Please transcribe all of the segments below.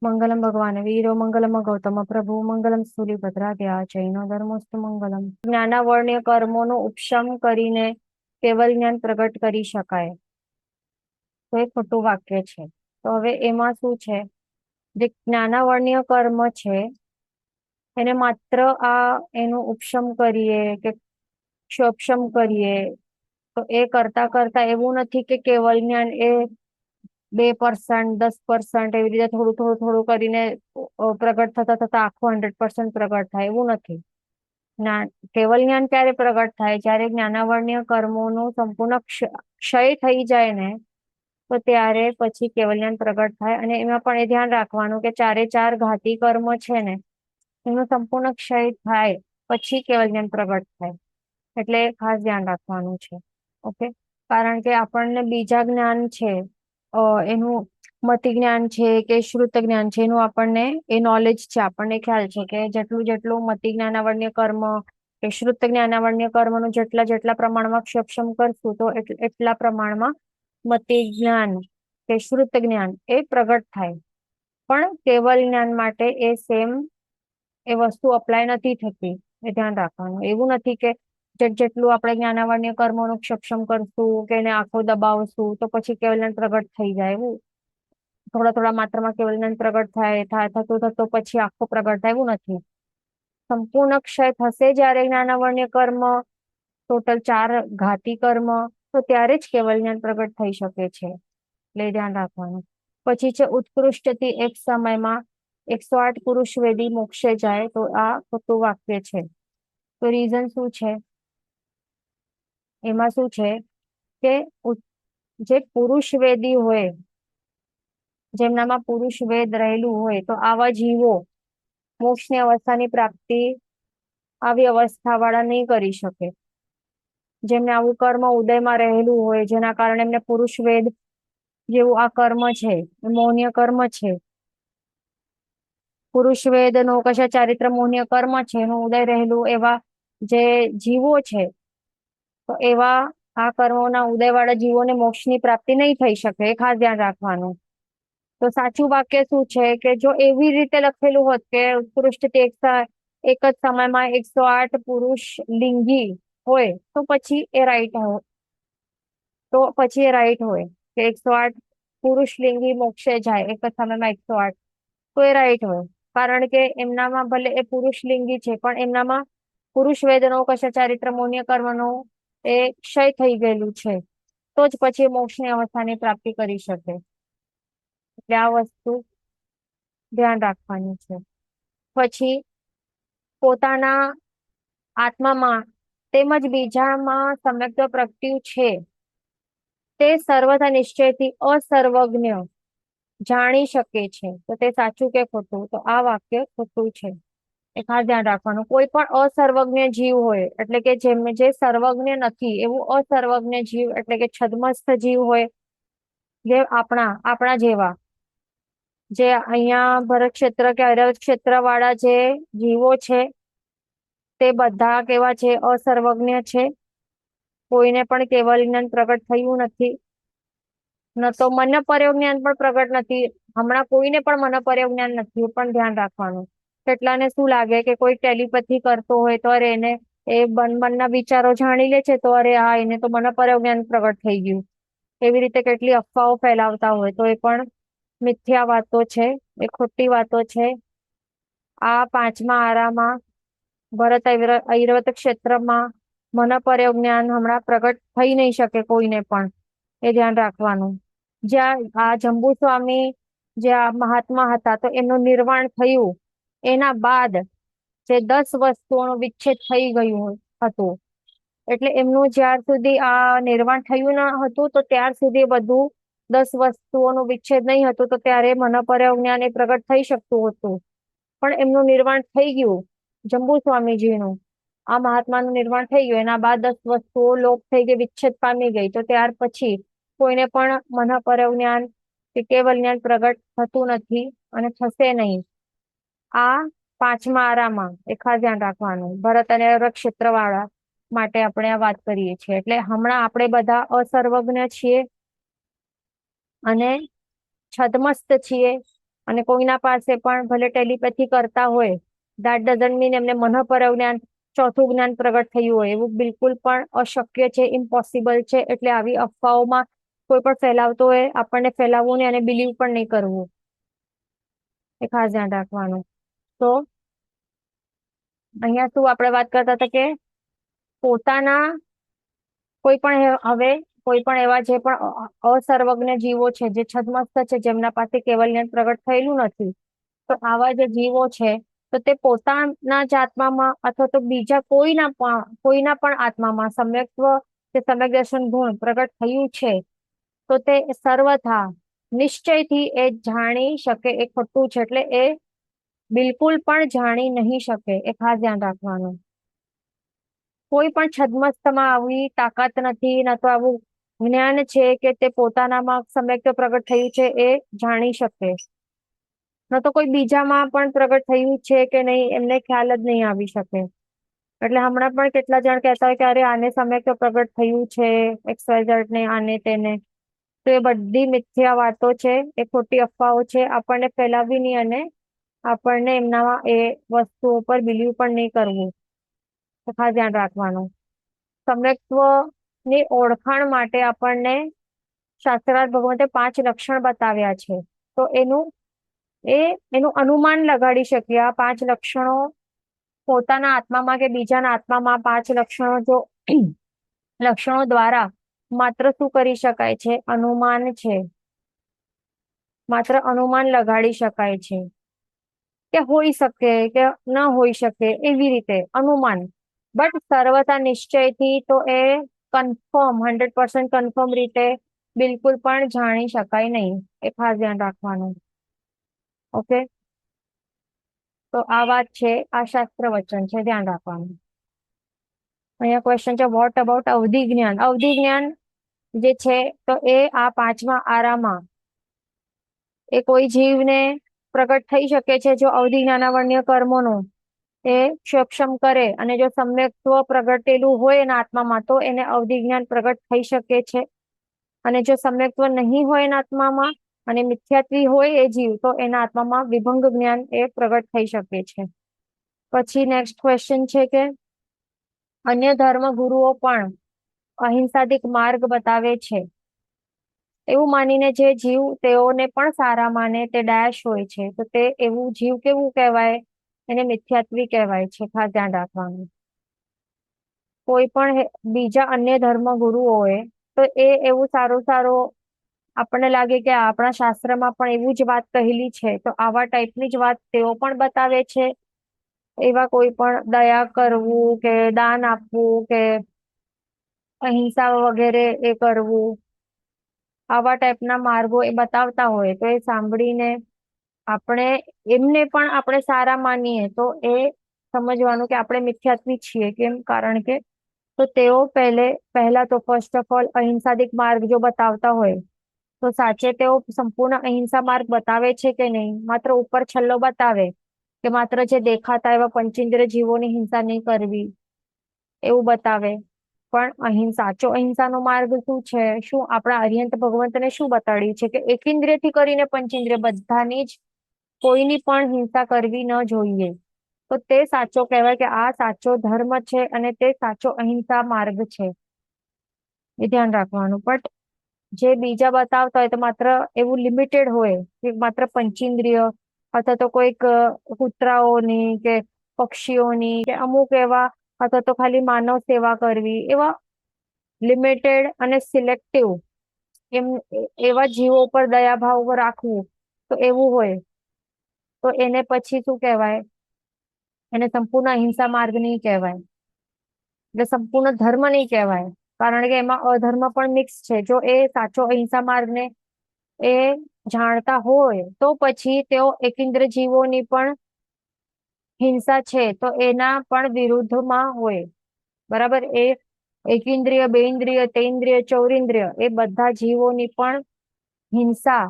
मंगलम भगवान वीरो मंगलम गौतम प्रभु मंगलम सूर्यभद्राद्या જૈનો ધર્મોસ્તુ મંગલમ। જ્ઞાનાવર્ણ્ય કર્મોનો ઉપશમ કરીને કેવલ જ્ઞાન પ્રગટ કરી શકાય તો એ ખોટું વાક્ય છે। તો હવે એમાં શું છે, જે જ્ઞાનાવર્ણ્ય કર્મ છે એને માત્ર એનું ઉપશમ કરીએ કે ક્ષોપશમ કરીએ તો એ કરતા કરતા એવું નથી કે કેવલ જ્ઞાન એ 2%, 10% એવી રીતે થોડું થોડું થોડું કરીને પ્રગટ થતા થતા આખું 100% પ્રગટ થાય એવું નથી। કેવલ જ્ઞાન ક્યારે પ્રગટ થાય, જ્યારે જ્ઞાનાવર્ણ્ય કર્મોનો સંપૂર્ણ ક્ષય થઈ જાય ને તો ત્યારે પછી કેવલ જ્ઞાન પ્રગટ થાય। અને એમાં પણ એ ધ્યાન રાખવાનું કે ચારે ચાર ઘાતી કર્મ છે ને એનો સંપૂર્ણ ક્ષય થાય પછી કેવલ જ્ઞાન પ્રગટ થાય, એટલે ખાસ ધ્યાન રાખવાનું છે। ઓકે, કારણ કે આપણને બીજા જ્ઞાન છે એનું મતિ જ્ઞાન છે કે શ્રુત જ્ઞાન છે એનું આપણને એ નોલેજ છે, આપણને ખ્યાલ છે કે જેટલું જેટલું મતિ જ્ઞાનાવર્ણ્ય કર્મ કે શ્રુત જ્ઞાનાવર્ણ્ય કર્મનું જેટલા જેટલા પ્રમાણમાં ક્ષક્ષમ કરશું તો એટલા પ્રમાણમાં મતિ જ્ઞાન કે શ્રુત જ્ઞાન એ પ્રગટ થાય। પણ કેવલ જ્ઞાન માટે એ સેમ એ વસ્તુ અપ્લાય નથી થતી, એ ધ્યાન રાખવાનું। એવું નથી કે જેટલું આપણે જ્ઞાનાવર્ણ્ય કર્મોનું સક્ષમ કરશું કે એને આંખો દબાવશું તો પછી કેવલ જ્ઞાન પ્રગટ થઈ જાય, એવું થોડા થોડા માત્રામાં કેવલ જ્ઞાન પ્રગટ થાય થતું થતું પછી આખો પ્રગટ થાય એવું નથી। સંપૂર્ણ ક્ષય થશે જ્યારે જ્ઞાનાવર્ણ્ય કર્મ, ટોટલ 4 ઘાતી કર્મ, તો ત્યારે જ કેવલ જ્ઞાન પ્રગટ થઈ શકે છે, એટલે ધ્યાન રાખવાનું। પછી છે ઉત્કૃષ્ટથી એક સમયમાં 108 પુરુષ વેદી મોક્ષે જાય, તો આ ખોટું વાક્ય છે। તો રીઝન શું છે, એમાં શું છે કે જે પુરુષ વેદી હોય, જેમનામાં પુરુષ વેદ રહેલું હોય, તો આવા જીવો મોક્ષની અવસ્થાની પ્રાપ્તિ આવી અવસ્થા વાળા નહીં કરી શકે। જેમને આવું કર્મ ઉદયમાં રહેલું હોય જેના કારણે એમને પુરુષ વેદ જેવું આ કર્મ છે મૌન્ય કર્મ છે, પુરુષ વેદ નો કશા ચારિત્ર મૌન્ય કર્મ છે એનું ઉદય રહેલું એવા જે જીવો છે, તો એવા આ કર્મોના ઉદય વાળા જીવોને મોક્ષની પ્રાપ્તિ નહીં થઈ શકે, એ ખાસ ધ્યાન રાખવાનું। તો સાચું વાક્ય શું છે કે જો એવી રીતે લખેલું હોત કે ઉત્કૃષ્ટ એક જ સમયમાં 108 પુરુષ લિંગી હોય તો પછી એ રાઈટ હોય, કે 108 પુરુષ લિંગી મોક્ષે જાય એક જ સમયમાં 108, તો એ રાઈટ હોય। કારણ કે એમનામાં ભલે એ પુરુષ લિંગી છે પણ એમનામાં પુરુષ વેદનો કશા ચારિત્ર મૌન્ય કર્મનો એ ક્ષય થઈ ગયેલું છે, તો જ પછી મોક્ષની અવસ્થાની પ્રાપ્તિ કરી શકે, એટલે આ વસ્તુ ધ્યાન રાખવાની છે। પછી પોતાના આત્મામાં તેમજ બીજામાં સમ્યક્ત પ્રગટ્યું છે તે સર્વથા નિશ્ચયથી અસર્વજ્ઞ જાણી શકે છે, તો તે સાચું કે ખોટું, તો આ વાક્ય ખોટું છે, એ ખાસ ધ્યાન રાખવાનું। કોઈ પણ અસર્વજ્ઞ જીવ હોય એટલે કે જે સર્વજ્ઞ નથી એવું અસર્વજ્ઞ જીવ એટલે કે છદ્મસ્થ જીવ હોય, જે આપણા જેવા જે અહીંયા ભરત ક્ષેત્ર કે અરવત ક્ષેત્ર વાળા જે જીવો છે તે બધા કેવા છે, અસર્વજ્ઞ છે, કોઈને પણ કેવલ જ્ઞાન પ્રગટ થયું નથી, ન તો મનપર્યોગ જ્ઞાન પણ પ્રગટ નથી, હમણાં કોઈને પણ મનપર્યોગ જ્ઞાન નથી, પણ ધ્યાન રાખવાનું। કેટલાને શું લાગે કે કોઈ ટેલિપેથી કરતો હોય તો અરે એને એ મનના વિચારો જાણી લે છે તો અરે હા એને તો મનપર્યોગ જ્ઞાન પ્રગટ થઈ ગયું, એવી રીતે કેટલી અફવાઓ ફેલાવતા હોય, તો એ પણ મિથ્યા વાતો છે, એ ખોટી વાતો છે। આ 5મા આરામાં ભરત ઐરવત ક્ષેત્રમાં મનપર્યોગ જ્ઞાન હમણાં પ્રગટ થઈ નહીં શકે કોઈને પણ, એ ધ્યાન રાખવાનું। જ્યાં આ જંબુ સ્વામી જે આ મહાત્મા હતા તો એમનું નિર્વાણ થયું એના બાદ જે 10 વસ્તુઓનો વિચ્છેદ થઈ ગયું હતું, એટલે એમનું જ્યાર સુધી આ નિર્વાણ થયું ન હતું તો ત્યાર સુધી બધું 10 વસ્તુઓનું વિચ્છેદ નહીં હતું, તો ત્યારે મનપર્યોગ જ્ઞાન એ પ્રગટ થઈ શકતું હતું, પણ એમનું નિર્વાણ થઈ ગયું જંબુ સ્વામીજીનું, આ મહાત્માનું નિર્વાણ થઈ ગયું એના બાદ 10 વસ્તુઓ લોપ થઈ ગઈ, વિચ્છેદ પામી ગઈ, તો ત્યાર પછી કોઈને પણ મનપર્યોગ જ્ઞાન કે કેવલ જ્ઞાન પ્રગટ થતું નથી અને થશે નહીં। આ 5મા આરામાં એ ખાસ ધ્યાન રાખવાનું, ભરત અને અરવત ક્ષેત્ર વાળા માટે આપણે આ વાત કરીએ છીએ। એટલે હમણાં આપણે બધા અસર્વજ્ઞ છીએ અને છદ્મસ્ત છીએ, અને કોઈના પાસે પણ ભલે ટેલિપેથી કરતા હોય, દેટ ડઝન્ટ મીન એમને મનઃપરવ જ્ઞાન, ચોથું જ્ઞાન પ્રગટ થયું હોય, એવું બિલકુલ પણ અશક્ય છે, ઇમ્પોસિબલ છે. એટલે આવી અફવાઓમાં કોઈ પણ ફેલાવતો હોય આપણને ફેલાવવું નહીં અને બિલીવ પણ નહીં કરવું, એ ખાસ ધ્યાન રાખવાનું. તો અહીંયા શું આપણે વાત કરતા હતા કે પોતાના કોઈ પણ હવે કોઈ પણ એવા જે પણ અસર્વજ્ઞ જીવો છે, જે છદ્મસ્ત છે, જેમના પાસે કેવલ જ્ઞાન પ્રગટ થયેલું નથી, તો આવા જે જીવો છે, તો તે પોતાના જ આત્મામાં અથવા તો બીજા કોઈના પણ આત્મામાં સમ્યક્ત્વ કે સમ્યક દર્શન ગુણ પ્રગટ થયું છે, તો તે સર્વથા નિશ્ચયથી એ જાણી શકે એ ખોટું છે. એટલે એ બિલકુલ પણ જાણી નહીં શકે, એ ખાસ ધ્યાન રાખવાનું. કોઈ પણ છદ્મસ્તમાં આવી તાકાત નથી, ન તો આવું જ્ઞાન છે કે તે પોતાનામાં સમ્યક્ત પ્રગટ થયું છે એ જાણી શકે, ન તો કોઈ બીજામાં પણ પ્રગટ થયું છે કે નહીં એમને ખ્યાલ જ નહીં આવી શકે. એટલે હમણાં પણ કેટલા જણ કહેતા હોય કે અરે આને સમ્યક્ત પ્રગટ થયું છે, XYZ ને, આને તેને. તો એ બધી મિથ્યા વાતો છે, એ ખોટી અફવાઓ છે. આપણને ફેલાવી નહીં અને આપણને એમના એ વસ્તુઓ પર બિલીવ પણ નહીં કરવું, તો ખાસ ધ્યાન રાખવાનું. સમ્યક્ત્વ ની ઓળખાણ માટે આપણને શાસ્ત્રાર્થ ભગવંતે 5 લક્ષણ બતાવ્યા છે. તો એનું અનુમાન લગાડી શકીએ. આ 5 લક્ષણો પોતાના આત્મામાં કે બીજાના આત્મામાં 5 લક્ષણો જો લક્ષણો દ્વારા માત્ર શું કરી શકાય છે? અનુમાન છે. માત્ર અનુમાન લગાડી શકાય છે કે હોઈ શકે કે ન હોઈ શકે, એવી રીતે અનુમાન. બટ સર્વથા નિશ્ચયથી તો એ કન્ફર્મ 100% કન્ફર્મ રીતે બિલકુલ પણ જાણી શકાય નહીં, એ ખાસ ધ્યાન રાખવાનું. ઓકે, તો આ વાત છે, આ શાસ્ત્ર વચન છે, ધ્યાન રાખવાનું. અહીંયા ક્વેશ્ચન છે, વોટ અબાઉટ અવધિ જ્ઞાન? અવધિ જ્ઞાન જે છે તો એ આ 5મા આરામાં એ કોઈ જીવને પ્રગટ થઈ શકે છે જો અવધિ જ્ઞાનાવર્ણ્ય કર્મોનો એ સક્ષમ કરે, અને જો સમ્યક્ત્વ પ્રગટેલું હોય એના આત્મામાં તો એને અવધિ જ્ઞાન પ્રગટ થઈ શકે છે. અને જો સમ્યક્ત્વ નહીં હોય એના આત્મામાં અને મિથ્યાત્વી હોય એ જીવ, તો એના આત્મામાં વિભંગ જ્ઞાન એ પ્રગટ થઈ શકે છે. પછી નેક્સ્ટ ક્વેશ્ચન છે કે અન્ય ધર્મ ગુરુઓ પણ અહિંસાધિક માર્ગ બતાવે છે, એવું માનીને જે જીવ તેઓને પણ સારા માને તે ડેશ હોય છે, તો તે એવું જીવ કેવું કહેવાય? એને મિથ્યાત્વી કહેવાય છે. ખાસ ધ્યાન રાખવાનું. કોઈ પણ બીજા અન્ય ધર્મ ગુરુઓએ તો એ એવું સારું સારું આપણને લાગે કે આપણા શાસ્ત્રમાં પણ એવું જ વાત કહેલી છે, તો આવા ટાઈપની જ વાત તેઓ પણ બતાવે છે. એવા કોઈ પણ દયા કરવું કે દાન આપવું કે અહિંસા વગેરે એ કરવું, આવા ટાઈપના માર્ગો એ બતાવતા હોય, તો એ સાંભળીને આપણે એમને પણ આપણે સારા માનીએ તો એ સમજવાનું કે આપણે મિથ્યાત્વી છીએ. કેમ? કારણ કે તો તેઓ પહેલા તો ફર્સ્ટ ઓફ ઓલ અહિંસાધિક માર્ગ જો બતાવતા હોય, તો સાચે તેઓ સંપૂર્ણ અહિંસા માર્ગ બતાવે છે કે નહીં? માત્ર ઉપર છલ્લો બતાવે કે માત્ર જે દેખાતા એવા પંચેન્દ્રિય જીવોની હિંસા નહીં કરવી, એવું બતાવે. પણ સાચો અહિંસાનો માર્ગ શું છે? શું આપણા અરિહંત ભગવંતને શું બતાડ્યું છે? કે એકેન્દ્રિયથી કરીને પંચેન્દ્રિય બધાની જ કોઈની પણ હિંસા કરવી ન જોઈએ. તો તે સાચો કહેવાય કે આ સાચો ધર્મ છે અને તે સાચો અહિંસા માર્ગ છે, એ ધ્યાન રાખવાનું. બટ જે બીજા બતાવતા હોય તો માત્ર એવું લિમિટેડ હોય કે માત્ર પંચેન્દ્રિય અથવા તો કોઈક કૂતરાઓની કે પક્ષીઓની કે અમુક એવા, અથવા તો ખાલી માનવ સેવા કરવી, એવા લિમિટેડ અને સિલેક્ટિવ એમ એવા જીવો પર દયાભાવ રાખવું, તો એવું હોય તો એને પછી શું કહેવાય? એને સંપૂર્ણ અહિંસા માર્ગ નહીં કહેવાય, એટલે સંપૂર્ણ ધર્મ નહીં કહેવાય. કારણ કે એમાં અધર્મ પણ મિક્સ છે. જો એ સાચો અહિંસા માર્ગને એ જાણતા હોય તો પછી તેઓ એકેન્દ્ર જીવોની પણ હિંસા છે તો એના પણ વિરુદ્ધમાં હોય. બરાબર? એ એકેન્દ્રિય, બેઇન્દ્રિય, તેઇન્દ્રિય, ચૌરિન્દ્રિય એ બધા જીવોની પણ હિંસા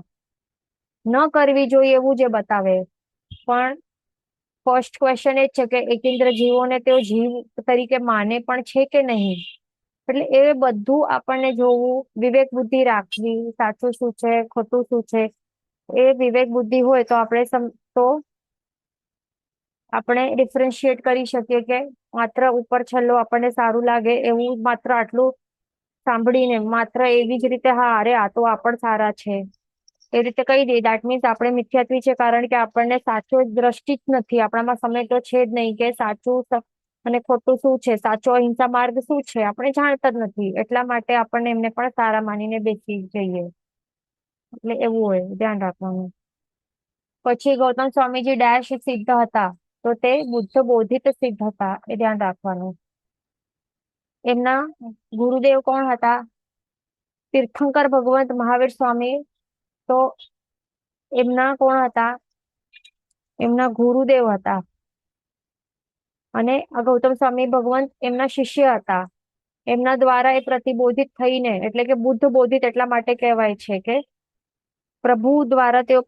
ન કરવી જોઈએ એવું જે બતાવે. પણ ફર્સ્ટ ક્વેશ્ચન એ જ છે કે એકેન્દ્ર જીવોને તેઓ જીવ તરીકે માને પણ છે કે નહીં? એટલે એ બધું આપણને જોવું, વિવેક બુદ્ધિ રાખવી, સાચું શું છે, ખોટું શું છે, એ વિવેક બુદ્ધિ હોય તો તો આપણે ડિફરન્શિએટ કરી શકીએ કે માત્ર ઉપર છલ્લો આપણને સારું લાગે એવું માત્ર આટલું સાંભળીને માત્ર એવી જ રીતે હા અરે આ તો આ પણ સારા છે એ રીતે કહી દઈએ દેટ મીન્સ આપણે મિથ્યાત્વી છે, કારણ કે આપણને સાચો દ્રષ્ટિ જ નથી, આપણામાં સમય તો છે જ નહીં કે સાચું અને ખોટું શું છે, સાચો અહિંસા માર્ગ શું છે આપણે જાણતા જ નથી, એટલા માટે આપણને એમને પણ સારા માનીને બેસી જઈએ. એટલે એવું હોય, ધ્યાન રાખવાનું. પછી ગૌતમ સ્વામીજી ડેશ સિદ્ધ હતા, તો તે બુદ્ધ બોધિત સિદ્ધ હતા, એ ધ્યાન રાખવાનું. એમના ગુરુદેવ કોણ હતા? તીર્થંકર ભગવંત મહાવીર સ્વામી. તો એમના કોણ હતા? એમના ગુરુદેવ હતા. અને આ ગૌતમ સ્વામી ભગવંત એમના શિષ્ય હતા. એમના દ્વારા એ પ્રતિબોધિત થઈને, એટલે કે બુદ્ધ બોધિત એટલા માટે કહેવાય છે કે પ્રભુ દ્વારા તેઓ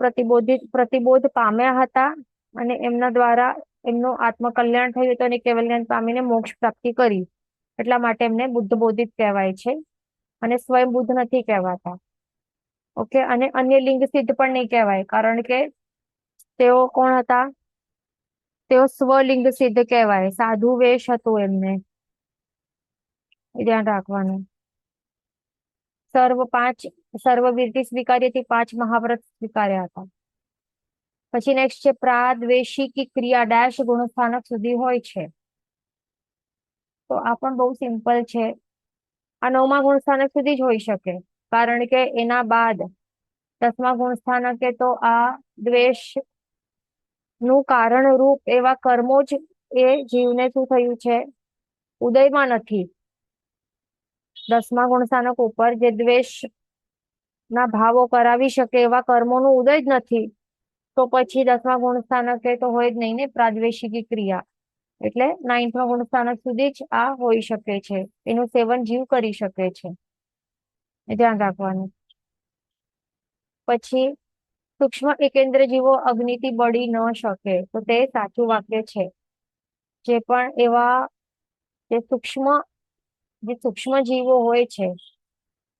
પ્રતિબોધ પામ્યા હતા, અને એમના દ્વારા એમનું આત્મકલ્યાણ થયું હતું અને કેવલ જ્ઞાન પામીને મોક્ષ પ્રાપ્તિ કરી, એટલા માટે એમને બુદ્ધ બોધિત કહેવાય છે, અને સ્વયં બુદ્ધ નથી કહેવાતા. ઓકે, અને અન્ય લિંગ સિદ્ધ પણ નહીં કહેવાય, કારણ કે તેઓ કોણ હતા? તેઓ સ્વલિંગ સિદ્ધ કહેવાય, સાધુ વેશ હતું એમને, એ ધ્યાન રાખવાનું. સર્વવીરતી સ્વીકાર્ય હતી, 5 મહાવ્રત સ્વીકાર્યા હતા. પછી નેક્સ્ટ છે પ્રાદ્વેષિકી ક્રિયા ડેશ ગુણસ્થાનક સુધી હોય છે. તો આ પણ બહુ સિમ્પલ છે. આ 9મા ગુણસ્થાનક સુધી જ હોઈ શકે, કારણ કે એના બાદ 10મા ગુણસ્થાનકે તો આ દ્વેષ નું કારણ રૂપ એવા કર્મો જ એ જીવને શું થયું છે? ઉદયમાં નથી. 10મા ગુણસ્થાનક ઉપર જે દ્વેષ ના ભાવો કરાવી શકે એવા કર્મોનું ઉદય જ નથી, તો પછી 10મા ગુણસ્થાનકે તો હોય જ નહીં ને પ્રાદ્વેષિકી ક્રિયા. એટલે 9મા ગુણસ્થાનક સુધી જ આ હોઈ શકે છે, એનું સેવન જીવ કરી શકે છે, એ ધ્યાન રાખવાનું. પછી સૂક્ષ્મ એકેન્દ્ર જીવો અગ્નિથી બળી ન શકે, તો તે સાચું વાક્ય છે. જે પણ એવા જે સૂક્ષ્મ જીવો હોય છે,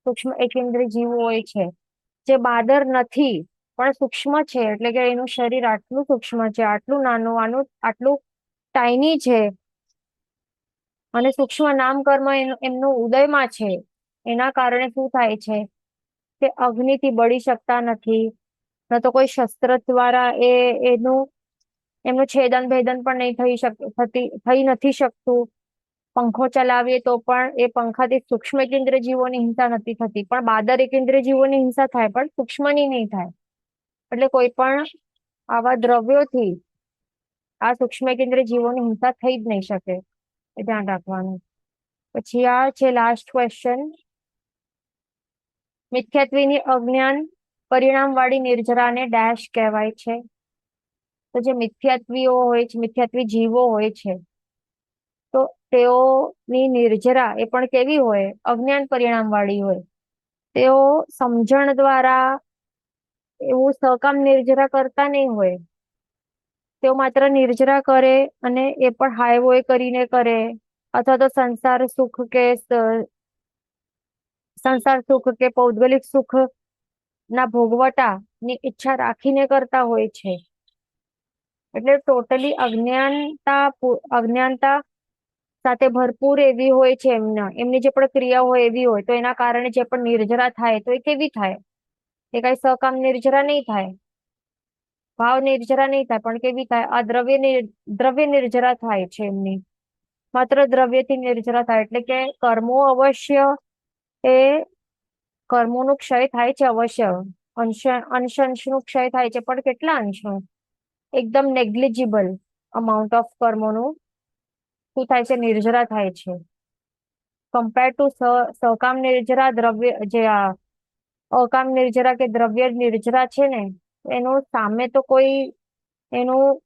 સૂક્ષ્મ એકેન્દ્ર જીવો હોય છે, જે બાદર નથી પણ સૂક્ષ્મ છે, એટલે કે એનું શરીર આટલું સૂક્ષ્મ છે, આટલું નાનું, આટલું ટાઈની છે, અને સૂક્ષ્મ નામ કર્મ એમનું ઉદયમાં છે, એના કારણે શું થાય છે કે અગ્નિથી બળી શકતા નથી, ન તો કોઈ શસ્ત્ર દ્વારા એમનું છેદન ભેદન પણ નહીં થઈ નથી શકતું. પંખો ચલાવીએ તો પણ એ પંખાથી સૂક્ષ્મ કેન્દ્ર જીવોની હિંસા નથી થતી, પણ બાદર કેન્દ્ર જીવોની હિંસા થાય, પણ સૂક્ષ્મની નહીં થાય. એટલે કોઈ પણ આવા દ્રવ્યોથી આ સૂક્ષ્મ કેન્દ્ર જીવોની હિંસા થઈ જ નહીં શકે, એ ધ્યાન રાખવાનું. પછી આ છે લાસ્ટ ક્વેશ્ચન. મિથ્યાત્વીની અજ્ઞાન પરિણામ વાળી નિર્જરાને ડેશ કહેવાય છે. તો જે મિથ્યાત્વીઓ હોય છે, મિથ્યાત્વી જીવો હોય છે, તો તેઓની નિર્જરા એ પણ કેવી હોય? અજ્ઞાન પરિણામ વાળી હોય. તેઓ સમજણ દ્વારા એવું સકામ નિર્જરા કરતા નહીં હોય. તેઓ માત્ર નિર્જરા કરે, અને એ પણ હાય હોય કરીને કરે, અથવા તો સંસાર સુખ કે પૌદ્ગલિક સુખ ના ભોગવટા ની ઈચ્છા રાખીને કરતા હોય છે. એટલે ટોટલી અજ્ઞાનતા સાથે ભરપૂર એવી હોય છે, એમની જે પણ ક્રિયાઓ હોય એવી હોય, તો એના કારણે જે પણ નિર્જરા થાય તો એ કેવી થાય? એ કઈ સકામ નિર્જરા નહીં થાય, ભાવ નિર્જરા નહીં થાય, પણ કેવી થાય? આ દ્રવ્ય નિર્જરા થાય છે એમની, માત્ર દ્રવ્યથી નિર્જરા થાય. એટલે કે કર્મો અવશ્ય એ કર્મોનું ક્ષય થાય છે, અવશ્ય અંશનું ક્ષય થાય છે, પણ કેટલા અંશનું? એકદમ નેગ્લિજિબલ અમાઉન્ટ ઓફ કર્મોનું શું થાય છે? નિર્જરા થાય છે. કમ્પેર ટુ સકામ નિર્જરા, અકામ નિર્જરા કે દ્રવ્ય નિર્જરા છે ને, એનું સામે તો કોઈ એનું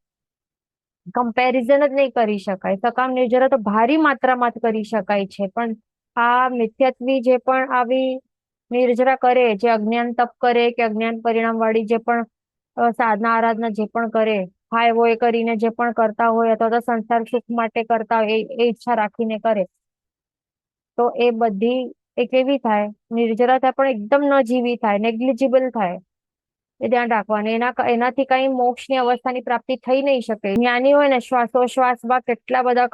કમ્પેરિઝન જ નહીં કરી શકાય. સકામ નિર્જરા તો ભારી માત્રામાં જ કરી શકાય છે, પણ આ મિથ્યાત્વી જે પણ આવી નિર્જરા કરે, જે અજ્ઞાન તપ કરે કે અજ્ઞાન પરિણામ વાળી જે પણ સાધના આરાધના જે પણ કરે, હાય હોય કરીને જે પણ કરતા હોય, અથવા તો સંસાર સુખ માટે કરતા હોય, એ ઈચ્છા રાખીને કરે, તો એ બધી એ કેવી થાય? નિર્જરા થાય, પણ એકદમ ન જીવી થાય, નેગ્લિજિબલ થાય. એ ધ્યાન રાખવાનું. એનાથી કઈ મોક્ષની અવસ્થાની પ્રાપ્તિ થઈ નહીં શકે. જ્ઞાની હોય ને શ્વાસોશ્વાસમાં કેટલા બધા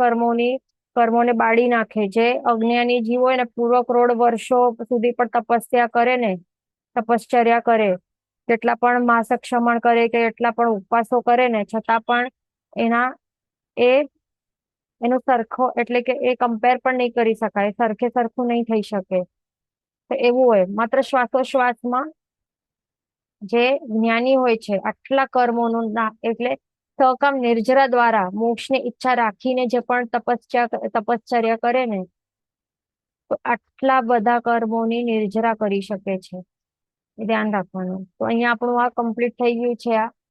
કર્મોને બાળી નાખે. જે અજ્ઞાની જીવ હોય ને પૂર્વ કરોડ વર્ષો સુધી પણ તપસ્યા કરે ને, તપશ્ચર્યા કરે, કેટલા પણ માસક્ષમણ કરે કે કેટલા પણ ઉપવાસો કરે ને, છતાં પણ એના એ એનો સરખો એટલે કે એ કમ્પેર પણ નહીં કરી શકાય, સરખે સરખું નહીં થઈ શકે. તો એવું હોય. માત્ર શ્વાસોશ્વાસમાં જે જ્ઞાની હોય છે આટલા કર્મોનું એટલે સકામ નિર્જરા દ્વારા મોક્ષની ઈચ્છા રાખીને જે પણ તપશ્ચર્યા કરે ને, તો આટલા બધા કર્મોની નિર્જરા કરી શકે છે. એ ધ્યાન રાખવાનું. તો અહીંયા આપણું આ કમ્પ્લીટ થઈ ગયું છે. આ